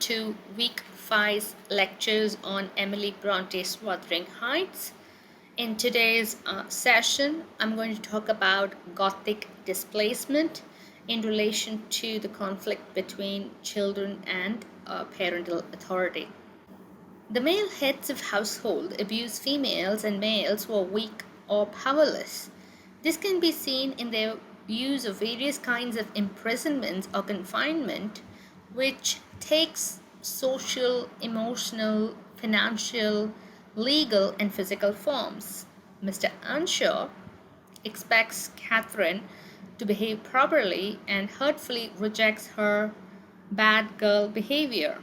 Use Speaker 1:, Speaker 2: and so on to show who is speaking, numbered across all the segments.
Speaker 1: to week 5's lectures on Emily Bronte's Wuthering Heights. In today's session, I'm going to talk about Gothic displacement in relation to the conflict between children and parental authority. The male heads of household abuse females and males who are weak or powerless. This can be seen in their use of various kinds of imprisonment or confinement, which takes social, emotional, financial, legal, and physical forms. Mr. Earnshaw expects Catherine to behave properly and hurtfully rejects her bad girl behavior.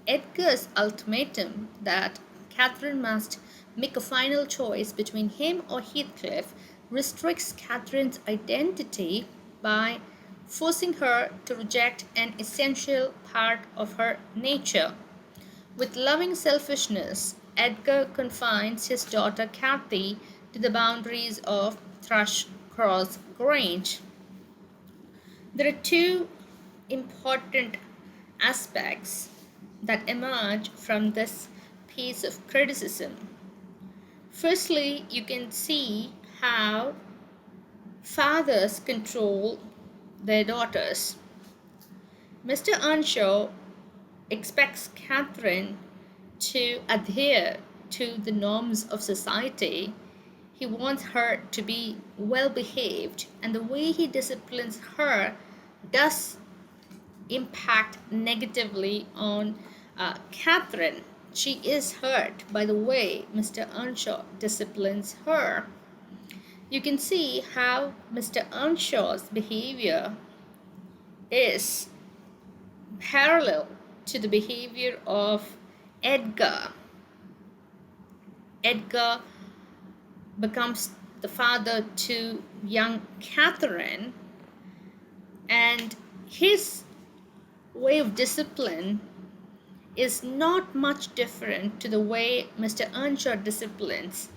Speaker 1: Edgar's ultimatum that Catherine must make a final choice between him or Heathcliff restricts Catherine's identity by forcing her to reject an essential part of her nature. With loving selfishness, Edgar confines his daughter Cathy to the boundaries of Thrushcross Grange. There are two important aspects that emerge from this piece of criticism. Firstly, you can see how fathers control their daughters. Mr. Earnshaw expects Catherine to adhere to the norms of society. He wants her to be well behaved, and the way he disciplines her does impact negatively on Catherine. She is hurt by the way Mr. Earnshaw disciplines her. You can see how Mr. Earnshaw's behavior is parallel to the behavior of Edgar. Edgar becomes the father to young Catherine, and his way of discipline is not much different to the way Mr. Earnshaw disciplines,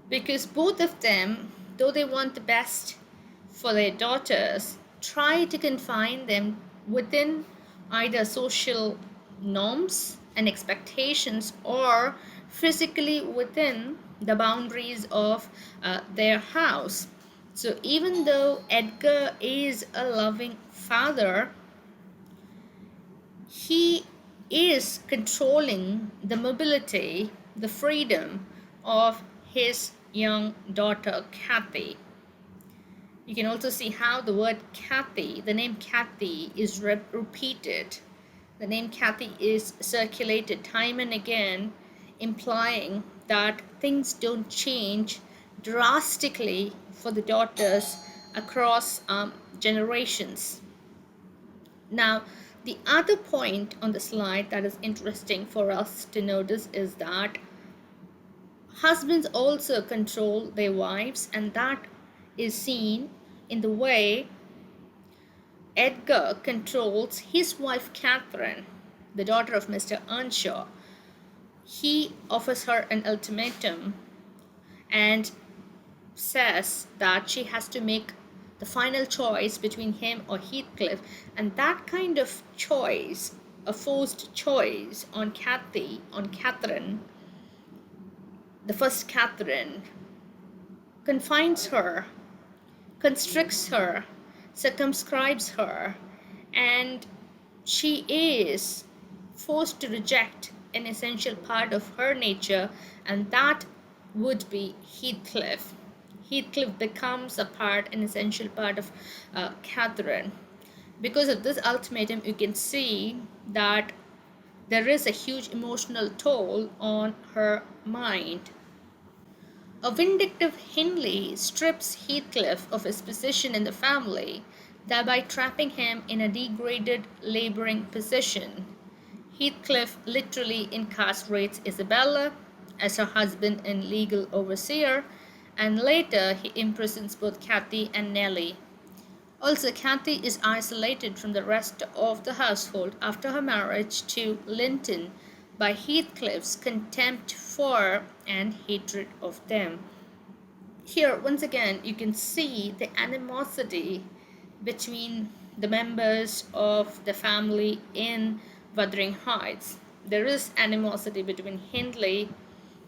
Speaker 1: because both of them, though they want the best for their daughters, try to confine them within either social norms and expectations or physically within the boundaries of their house. So even though Edgar is a loving father, he is controlling the mobility, the freedom of his young daughter Cathy. You can also see how the word Cathy, the name Cathy, is repeated. The name Cathy is circulated time and again, implying that things don't change drastically for the daughters across generations. Now, the other point on the slide that is interesting for us to notice is that husbands also control their wives, and that is seen in the way Edgar controls his wife Catherine, the daughter of Mr. Earnshaw. He offers her an ultimatum and says that she has to make the final choice between him or Heathcliff, and that kind of choice, a forced choice on Catherine, the first Catherine, confines her, constricts her, circumscribes her, and she is forced to reject an essential part of her nature, and that would be Heathcliff. Heathcliff becomes an essential part of Catherine. Because of this ultimatum, you can see that there is a huge emotional toll on her mind. A vindictive Hindley strips Heathcliff of his position in the family, thereby trapping him in a degraded laboring position. Heathcliff literally incarcerates Isabella as her husband and legal overseer, and later he imprisons both Cathy and Nellie. Also, Cathy is isolated from the rest of the household after her marriage to Linton by Heathcliff's contempt for and hatred of them. Here, once again, you can see the animosity between the members of the family in Wuthering Heights. There is animosity between Hindley,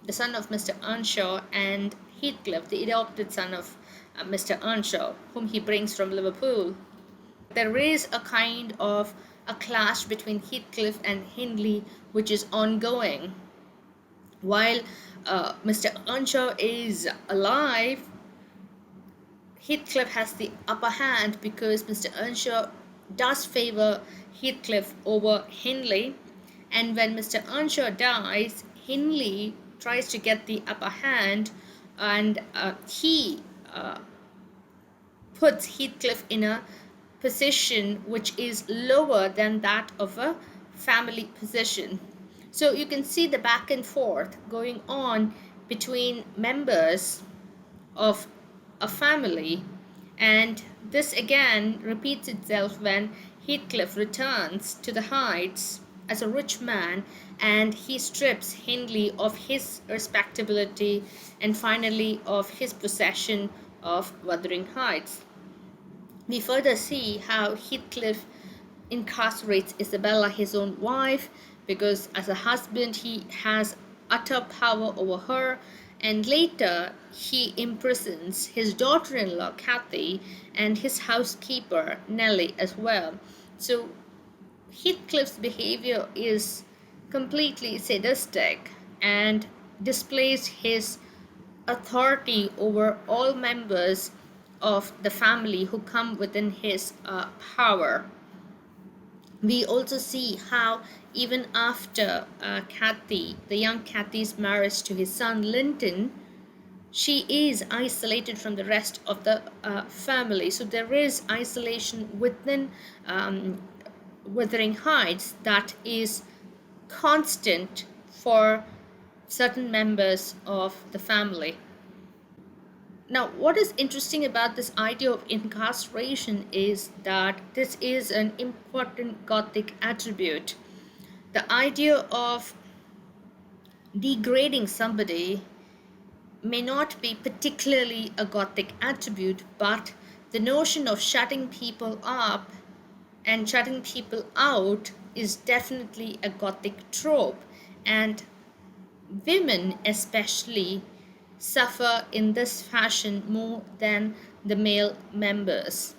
Speaker 1: the son of Mr. Earnshaw, and Heathcliff, the adopted son of Mr. Earnshaw, whom he brings from Liverpool. There is a kind of a clash between Heathcliff and Hindley, which is ongoing. While Mr. Earnshaw is alive, Heathcliff has the upper hand because Mr. Earnshaw does favor Heathcliff over Hindley, and when Mr. Earnshaw dies, Hindley tries to get the upper hand, and he puts Heathcliff in a position which is lower than that of a family position. So you can see the back and forth going on between members of a family, and this again repeats itself when Heathcliff returns to the Heights as a rich man, and he strips Hindley of his respectability and finally of his possession of Wuthering Heights. We further see how Heathcliff incarcerates Isabella, his own wife, because as a husband he has utter power over her, and later he imprisons his daughter-in-law Cathy and his housekeeper Nellie as well. So Heathcliff's behavior is completely sadistic and displays his authority over all members of the family who come within his power. We also see how even after Cathy, the young Cathy's marriage to his son Linton, she is isolated from the rest of the family. So there is isolation within Wuthering Heights that is constant for certain members of the family. Now, what is interesting about this idea of incarceration is that this is an important Gothic attribute. The idea of degrading somebody may not be particularly a Gothic attribute, but the notion of shutting people up and shutting people out is definitely a Gothic trope, and women especially suffer in this fashion more than the male members.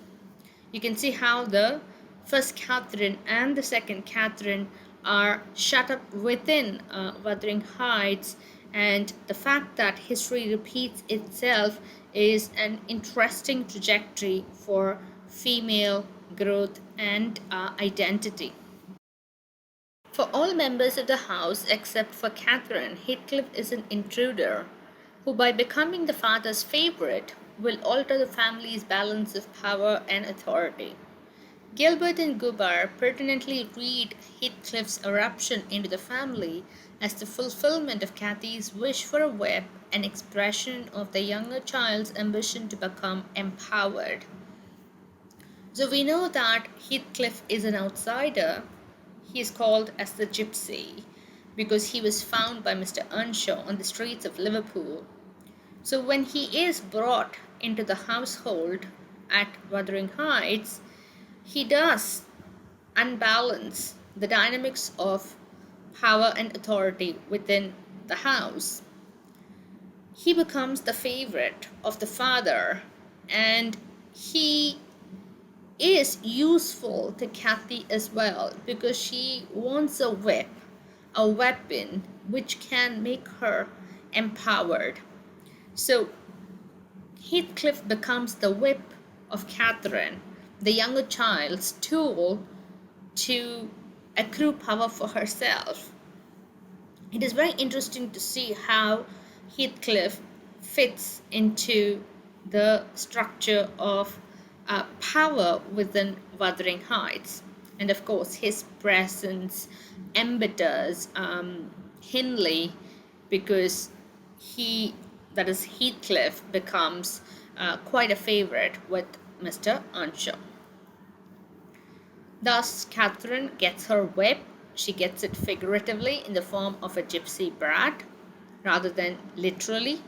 Speaker 1: You can see how the first Catherine and the second Catherine are shut up within Wuthering Heights, and the fact that history repeats itself is an interesting trajectory for female growth and identity. For all members of the house except for Catherine, Heathcliff is an intruder who, by becoming the father's favorite, will alter the family's balance of power and authority. Gilbert and Gubar pertinently read Heathcliff's eruption into the family as the fulfillment of Cathy's wish for a whip, an expression of the younger child's ambition to become empowered. So we know that Heathcliff is an outsider. He is called as the Gypsy because he was found by Mr. Earnshaw on the streets of Liverpool. So when he is brought into the household at Wuthering Heights, he does unbalance the dynamics of power and authority within the house. He becomes the favorite of the father, and he is useful to Cathy as well because she wants a whip, a weapon which can make her empowered. So Heathcliff becomes the whip of Catherine, the younger child's tool to accrue power for herself. It is very interesting to see how Heathcliff fits into the structure of power within Wuthering Heights. And of course, his presence embitters Hindley because that is Heathcliff, becomes quite a favorite with Mr. Earnshaw. Thus, Catherine gets her whip. She gets it figuratively in the form of a gypsy brat rather than literally,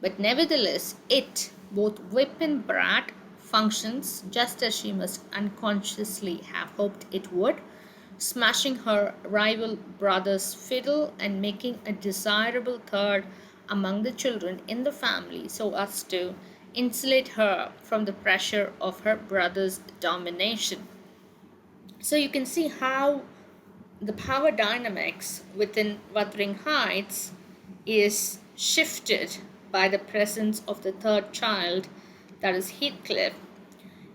Speaker 1: but nevertheless, it, both whip and brat, functions just as she must unconsciously have hoped it would, smashing her rival brother's fiddle and making a desirable third among the children in the family so as to insulate her from the pressure of her brother's domination. So you can see how the power dynamics within Wuthering Heights is shifted by the presence of the third child, that is Heathcliff,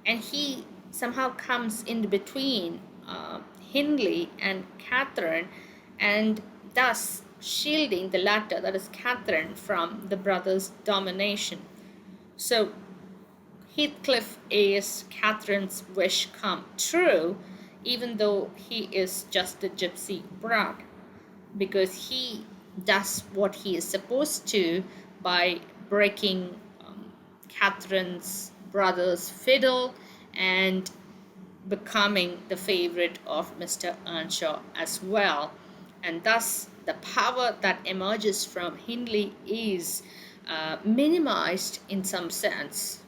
Speaker 1: and he somehow comes in between Hindley and Catherine, and thus shielding the latter, that is Catherine, from the brother's domination. So Heathcliff is Catherine's wish come true, even though he is just a gypsy brat, because he does what he is supposed to by breaking Catherine's brother's fiddle and becoming the favorite of Mr. Earnshaw as well. And thus, the power that emerges from Hindley is minimized in some sense.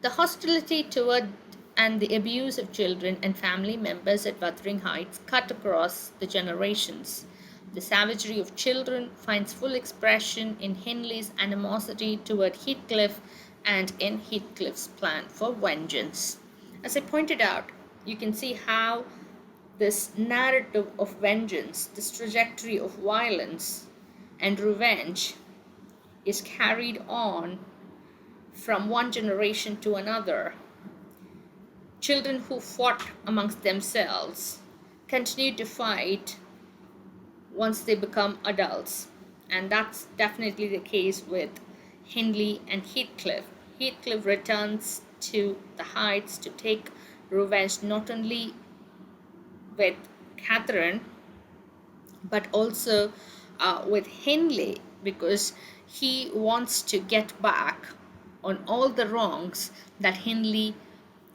Speaker 1: The hostility toward and the abuse of children and family members at Wuthering Heights cut across the generations. The savagery of children finds full expression in Hindley's animosity toward Heathcliff and in Heathcliff's plan for vengeance. As I pointed out, you can see how this narrative of vengeance, this trajectory of violence and revenge, is carried on from one generation to another. Children who fought amongst themselves continue to fight once they become adults, and that's definitely the case with Hindley and Heathcliff. Heathcliff returns to the Heights to take revenge not only with Catherine but also with Hindley, because he wants to get back on all the wrongs that Hindley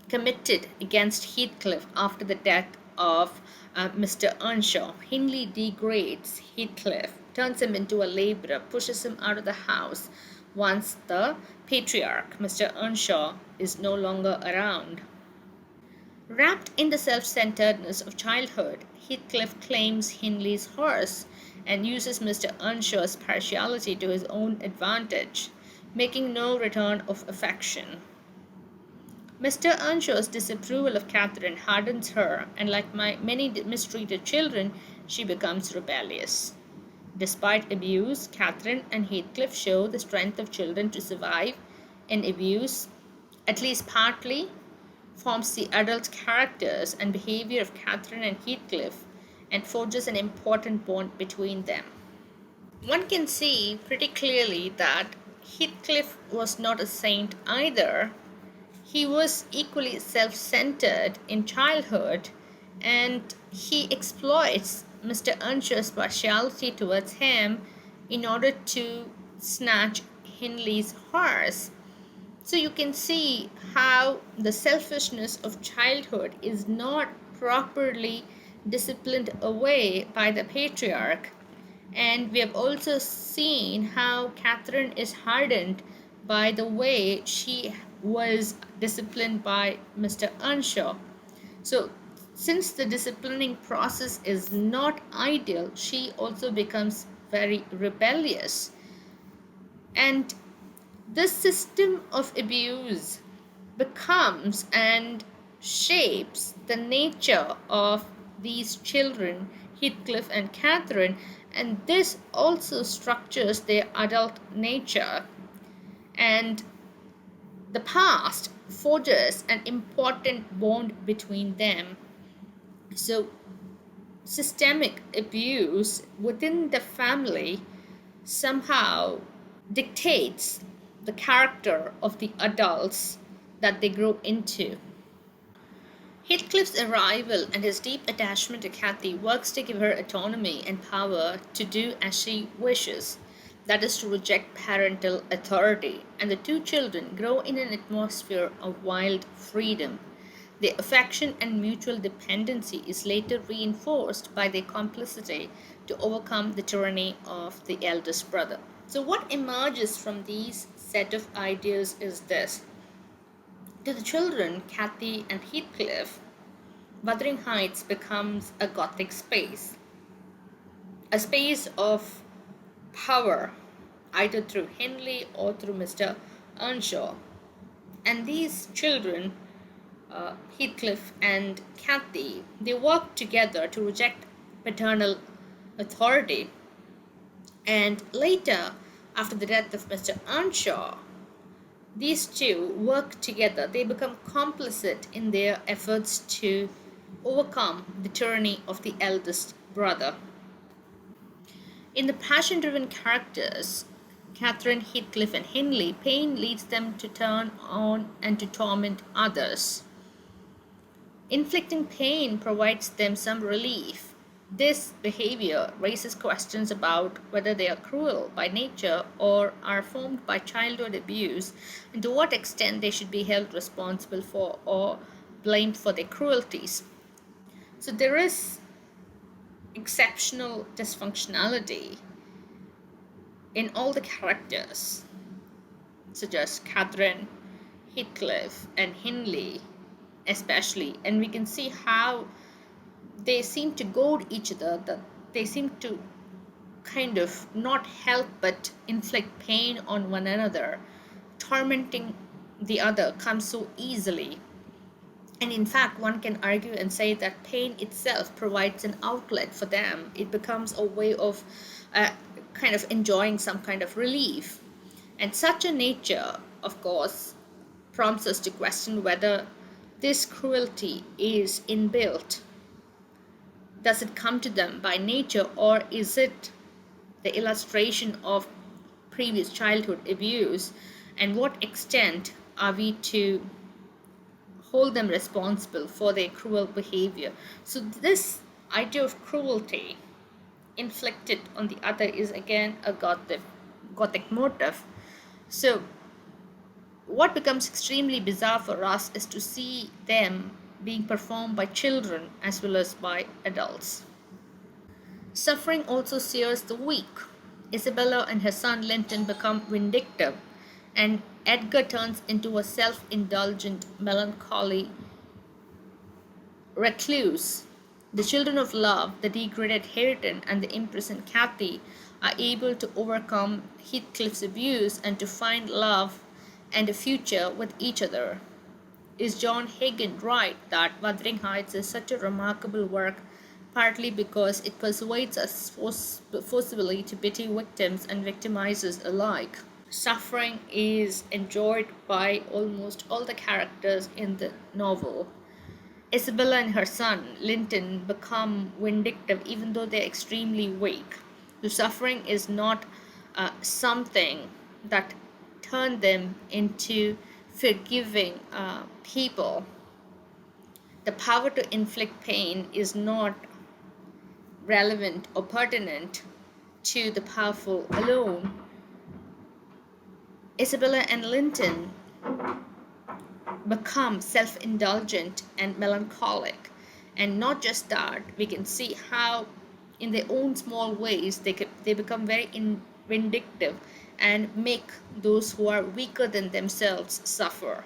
Speaker 1: committed against Heathcliff after the death of Mr. Earnshaw. Hindley degrades Heathcliff, turns him into a laborer, pushes him out of the house once the patriarch, Mr. Earnshaw, is no longer around. Wrapped in the self-centeredness of childhood, Heathcliff claims Hindley's horse and uses Mr. Earnshaw's partiality to his own advantage, making no return of affection. Mr. Earnshaw's disapproval of Catherine hardens her, and like many mistreated children, she becomes rebellious. Despite abuse, Catherine and Heathcliff show the strength of children to survive in abuse, at least partly, forms the adult characters and behavior of Catherine and Heathcliff, and forges an important bond between them. One can see pretty clearly that Heathcliff was not a saint either. He was equally self-centered in childhood, and he exploits Mr. Earnshaw's partiality towards him in order to snatch Hindley's horse. So you can see how the selfishness of childhood is not properly disciplined away by the patriarch. And we have also seen how Catherine is hardened by the way she was disciplined by Mr. Earnshaw. So since the disciplining process is not ideal, she also becomes very rebellious. And this system of abuse becomes and shapes the nature of these children, Heathcliff and Catherine, and this also structures their adult nature. And the past forges an important bond between them. So, systemic abuse within the family somehow dictates the character of the adults that they grow into. Heathcliff's arrival and his deep attachment to Cathy works to give her autonomy and power to do as she wishes, that is, to reject parental authority, and the two children grow in an atmosphere of wild freedom. Their affection and mutual dependency is later reinforced by their complicity to overcome the tyranny of the eldest brother. So what emerges from these set of ideas is this. To the children, Cathy and Heathcliff, Wuthering Heights becomes a Gothic space, a space of power, either through Henley or through Mr. Earnshaw. And these children, Heathcliff and Cathy, they work together to reject paternal authority. And later, after the death of Mr. Earnshaw, these two work together. They become complicit in their efforts to overcome the tyranny of the eldest brother. In the passion-driven characters, Catherine, Heathcliff, and Henley, pain leads them to turn on and to torment others. Inflicting pain provides them some relief. This behavior raises questions about whether they are cruel by nature or are formed by childhood abuse, and to what extent they should be held responsible for or blamed for their cruelties. So there is exceptional dysfunctionality in all the characters, such as Catherine, Heathcliff, and Henley, especially, and we can see how they seem to goad each other, that they seem to kind of not help but inflict pain on one another. Tormenting the other comes so easily. And in fact, one can argue and say that pain itself provides an outlet for them. It becomes a way of kind of enjoying some kind of relief. And such a nature, of course, prompts us to question whether this cruelty is inbuilt. Does it come to them by nature, or is it the illustration of previous childhood abuse? And what extent are we to hold them responsible for their cruel behavior? So this idea of cruelty inflicted on the other is again a Gothic motive. So what becomes extremely bizarre for us is to see them being performed by children as well as by adults. Suffering also sears the weak. Isabella and her son Linton become vindictive, and Edgar turns into a self-indulgent, melancholy recluse. The children of love, the degraded Hareton and the imprisoned Cathy, are able to overcome Heathcliff's abuse and to find love and a future with each other. Is John Hagen right that Wuthering Heights is such a remarkable work, partly because it persuades us forcibly to pity victims and victimizers alike? Suffering is enjoyed by almost all the characters in the novel. Isabella and her son, Linton, become vindictive even though they're extremely weak. The suffering is not something that turned them into forgiving people. The power to inflict pain is not relevant or pertinent to the powerful alone. Isabella and Linton become self-indulgent and melancholic. And not just that, we can see how in their own small ways they become very vindictive and make those who are weaker than themselves suffer.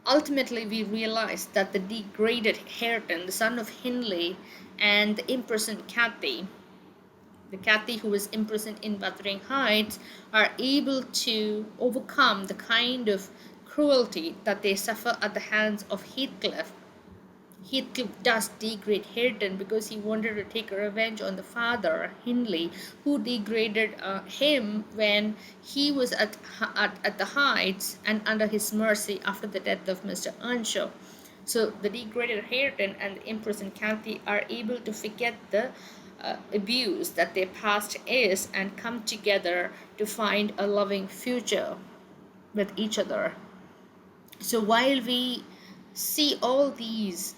Speaker 1: Ultimately, we realize that the degraded Hareton, the son of Henley, and the imprisoned Cathy, the Cathy who is imprisoned in Wuthering Heights, are able to overcome the kind of cruelty that they suffer at the hands of Heathcliff. Heathcliff does degrade Hareton because he wanted to take revenge on the father, Henley, who degraded him when he was at the Heights and under his mercy after the death of Mr. Earnshaw. So the degraded Hareton and the imprisoned Cathy are able to forget the abuse that their past is and come together to find a loving future with each other. So while we see all these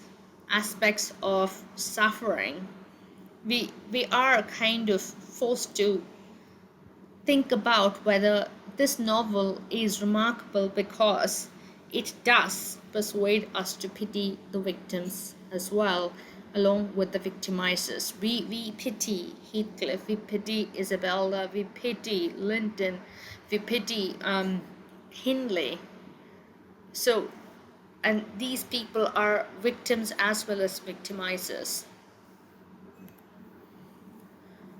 Speaker 1: aspects of suffering, we are kind of forced to think about whether this novel is remarkable because it does persuade us to pity the victims as well, along with the victimizers. We pity Heathcliff, we pity Isabella, we pity Linton, we pity Hindley. So and these people are victims as well as victimizers.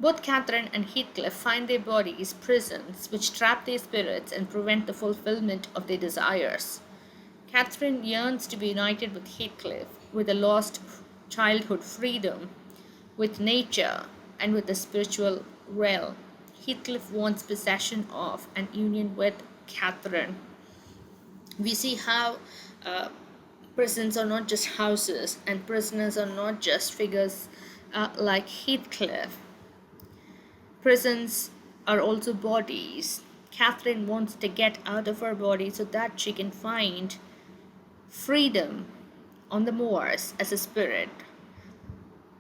Speaker 1: Both Catherine and Heathcliff find their bodies prisons which trap their spirits and prevent the fulfillment of their desires. Catherine yearns to be united with Heathcliff, with a lost childhood freedom, with nature, and with the spiritual realm. Heathcliff wants possession of and union with Catherine. We see how uh, prisons are not just houses, and prisoners are not just figures like Heathcliff. Prisons are also bodies. Catherine wants to get out of her body so that she can find freedom on the moors as a spirit,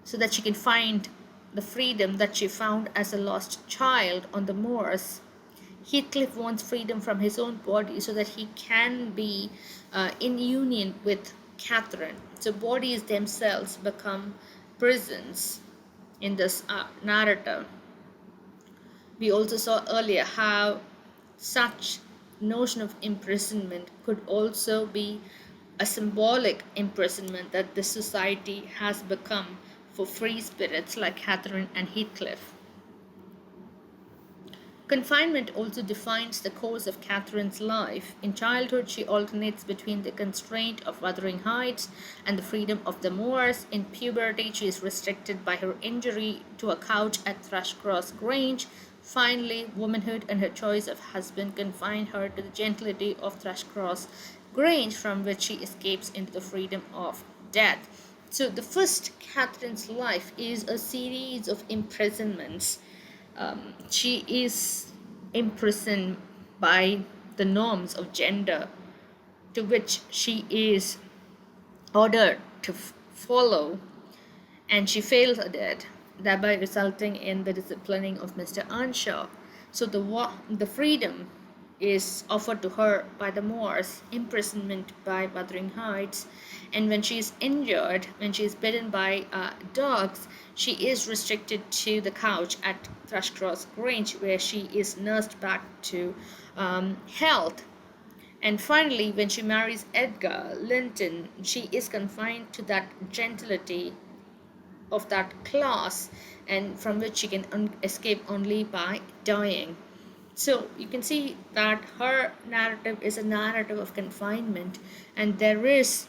Speaker 1: so that she can find the freedom that she found as a lost child on the moors. Heathcliff wants freedom from his own body so that he can be in union with Catherine. So bodies themselves become prisons in this narrative. We also saw earlier how such notion of imprisonment could also be a symbolic imprisonment that this society has become for free spirits like Catherine and Heathcliff. Confinement also defines the course of Catherine's life. In childhood, she alternates between the constraint of Wuthering Heights and the freedom of the moors. In puberty, she is restricted by her injury to a couch at Thrushcross Grange. Finally, womanhood and her choice of husband confine her to the gentility of Thrushcross Grange, from which she escapes into the freedom of death. So, the first Catherine's life is a series of imprisonments. She is imprisoned by the norms of gender to which she is ordered to follow, and she fails at it, thereby resulting in the disciplining of Mr. Earnshaw. So the freedom is offered to her by the Moors, imprisonment by Wuthering Heights, and when she is injured, when she is bitten by dogs, she is restricted to the couch at Thrushcross Grange, where she is nursed back to health. And finally, when she marries Edgar Linton, she is confined to that gentility of that class, and from which she can escape only by dying. So you can see that her narrative is a narrative of confinement, and there is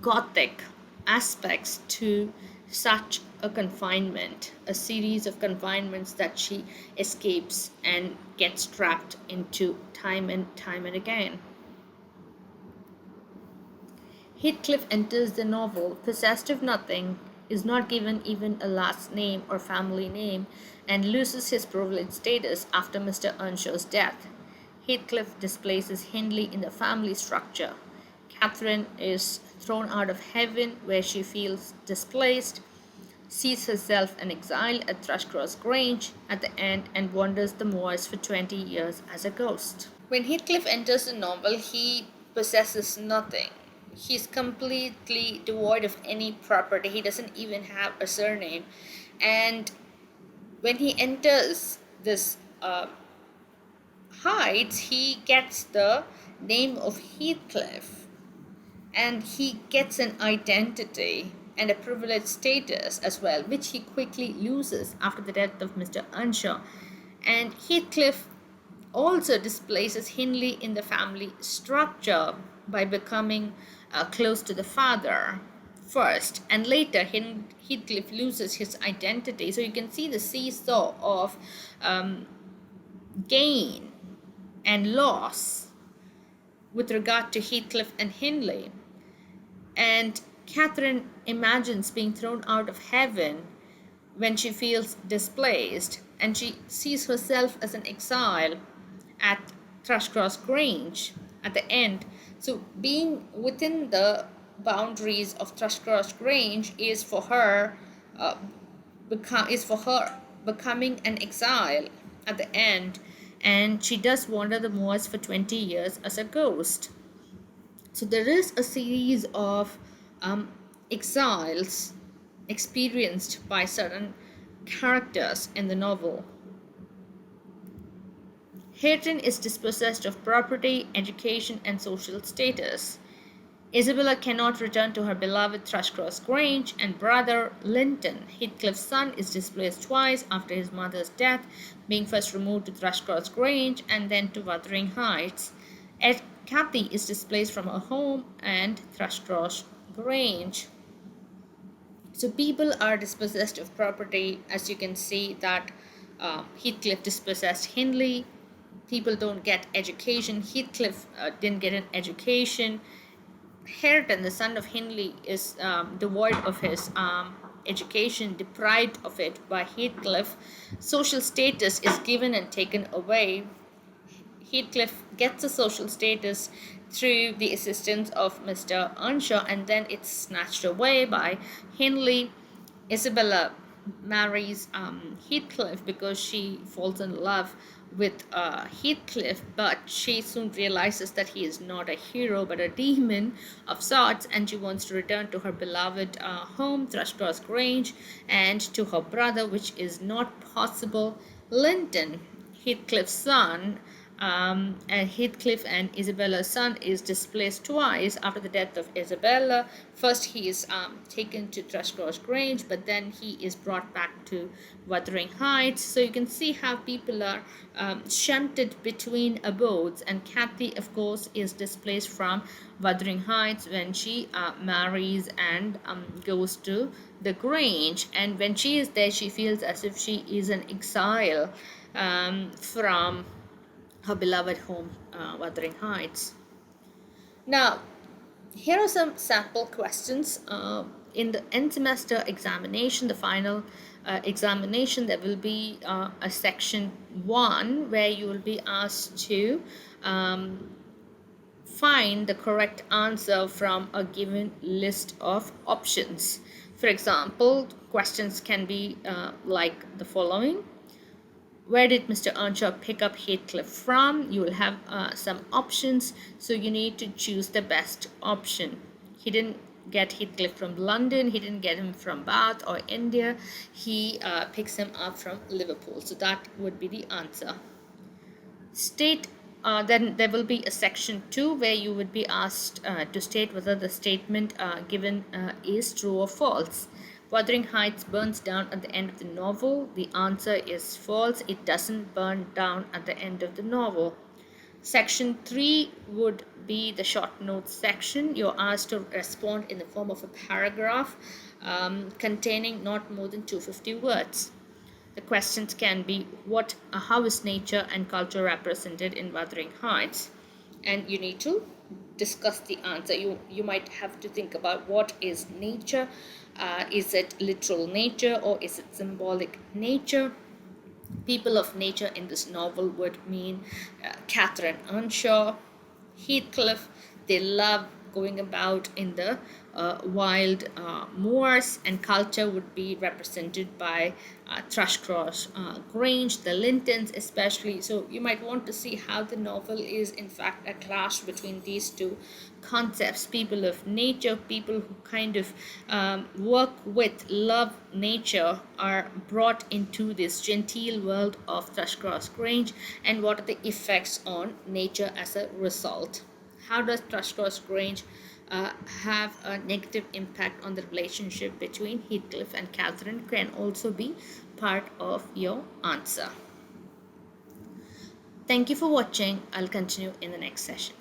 Speaker 1: Gothic aspects to such a confinement, a series of confinements that she escapes and gets trapped into time and again. Heathcliff enters the novel possessed of nothing, is not given even a last name or family name, and loses his privileged status after Mr. Earnshaw's death. Heathcliff displaces Hindley in the family structure. Catherine is thrown out of heaven, where she feels displaced, sees herself an exile at Thrushcross Grange at the end, and wanders the moors for 20 years as a ghost. When Heathcliff enters the novel, he possesses nothing. He's completely devoid of any property. He doesn't even have a surname. And when he enters this Heights, he gets the name of Heathcliff, and he gets an identity and a privileged status as well, which he quickly loses after the death of Mr. Earnshaw. And Heathcliff also displaces Hindley in the family structure by becoming close to the father first, and later Heathcliff loses his identity. So you can see the seesaw of gain and loss with regard to Heathcliff and Hindley. And Catherine imagines being thrown out of heaven when she feels displaced, and she sees herself as an exile at Thrushcross Grange at the end. So being within the boundaries of Thrushcross Grange is for her becoming an exile at the end, and she does wander the moors for 20 years as a ghost. So there is a series of exiles experienced by certain characters in the novel. Hadrian is dispossessed of property, education, and social status. Isabella cannot return to her beloved Thrushcross Grange, and brother Linton, Heathcliff's son, is displaced twice after his mother's death, being first removed to Thrushcross Grange and then to Wuthering Heights. Cathy is displaced from her home and Thrushcross Grange. So people are dispossessed of property, as you can see that Heathcliff dispossessed Hindley. People don't get education. Heathcliff didn't get an education. Hareton, the son of Hindley, is devoid of his education, deprived of it by Heathcliff. Social status is given and taken away. Heathcliff gets a social status through the assistance of Mr. Earnshaw, and then it's snatched away by Hindley. Isabella marries Heathcliff because she falls in love with Heathcliff, but she soon realizes that he is not a hero but a demon of sorts, and she wants to return to her beloved home, Thrushcross Grange, and to her brother, which is not possible. Linton, Heathcliff's son, and Heathcliff and Isabella's son, is displaced twice after the death of Isabella. First, he is taken to Thrushcross Grange, but then he is brought back to Wuthering Heights. So you can see how people are shunted between abodes. And Cathy, of course, is displaced from Wuthering Heights when she marries and goes to the Grange. And when she is there, she feels as if she is an exile from her beloved home, Wuthering Heights. Now, here are some sample questions. In the end semester examination, the final examination, there will be a section 1 where you will be asked to find the correct answer from a given list of options. For example, questions can be like the following. Where did Mr. Earnshaw pick up Heathcliff from? You will have some options, so you need to choose the best option. He didn't get Heathcliff from London, he didn't get him from Bath or India, he picks him up from Liverpool. So that would be the answer. Then there will be a section 2 where you would be asked to state whether the statement given is true or false. Wuthering Heights burns down at the end of the novel. The answer is false. It doesn't burn down at the end of the novel. Section 3 would be the short notes section. You're asked to respond in the form of a paragraph containing not more than 250 words. The questions can be how is nature and culture represented in Wuthering Heights? And you need to discuss the answer. You might have to think about what is nature. Is it literal nature or is it symbolic nature? People of nature in this novel would mean Catherine Earnshaw, Heathcliff. They love going about in the wild moors, and culture would be represented by Thrushcross Grange, the Lintons especially. So you might want to see how the novel is in fact a clash between these two concepts. People of nature, people who kind of work with, love nature, are brought into this genteel world of Thrushcross Grange, and what are the effects on nature as a result? How does Thrushcross Grange have a negative impact on the relationship between Heathcliff and Catherine? Can also be part of your answer. Thank you for watching. I'll continue in the next session.